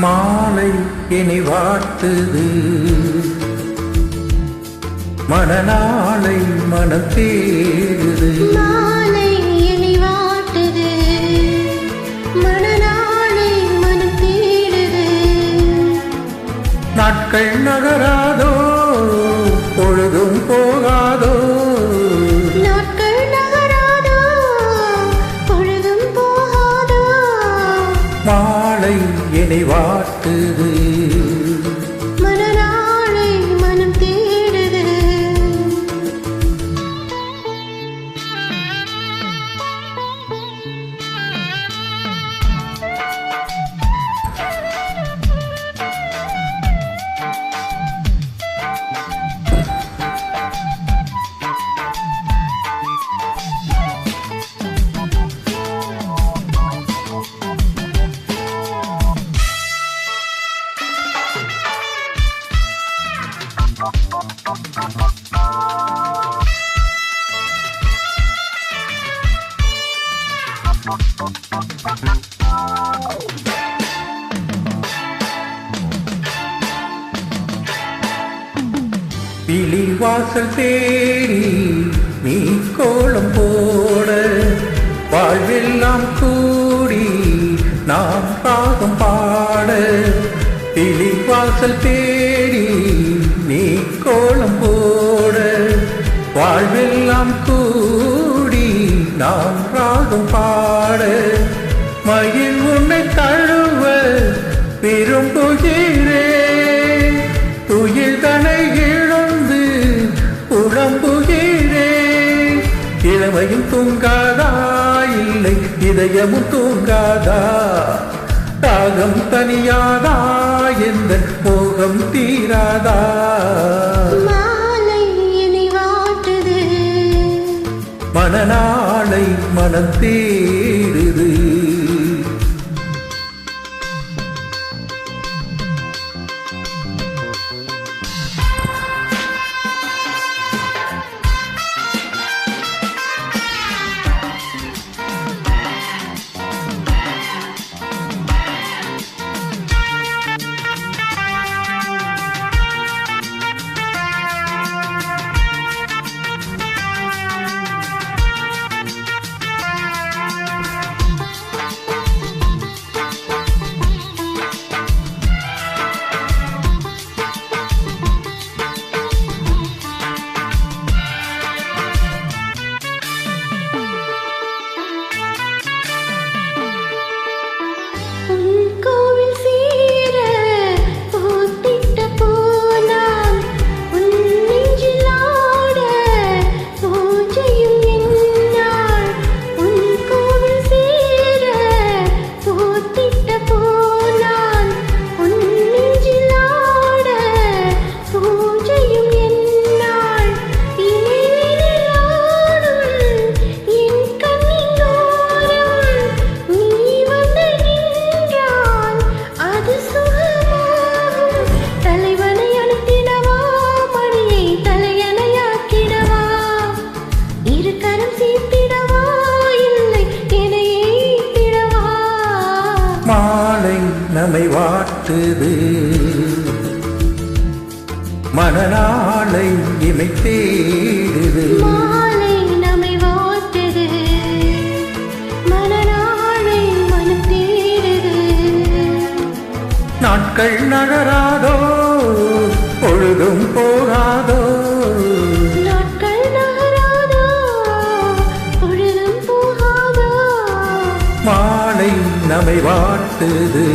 மாலை என்னை வாட்டுது, மனநாளை மனம் தேடுது. மாலை என்னை வாட்டுது, மனநாளை மனம் தேடுது. நாட்கள் நகராதோ, பொழுதும் போகாதோ. நாட்கள் நகராதோ, பொழுதும் போகாதோ. மாலை என்னை வாட்டுது, மனநாளை மனம் தேடுது. விழிவாசல் தேடி நீ கோலம் போட, வாழ்வெல்லாம் கூடி நாம் ராகம் பாட. விழிவாசல் தேடி நீ கோலம் போட, வாழ்வெல்லாம் கூடி நாம் ராகம் பாட. மயில் உன்னை தழுவ விரும்புகிறேன், துயில் தனை இழந்து புலம்புகிறேன். இளமையும் தூங்காதா, இல்லை இதயமும் தூங்காதா. தாகம் தனியாதா, எந்த மோகம் தீராதா. மாலை என்னை வாட்டுது, மனநாளை மனம் தேடுது. மாலை நம்மை வாட்டுது, மனநாளை இமை தேடுது. மாலை நம்மை வாட்டுது, மனநாளை மனம் தேடுது. நாட்கள் நகராதோ, பொழுதும் போகாதோ. நாட்கள் நகராதோ, பொழுதும் போகாதோ. மாலை நம்மை வாட்டுது.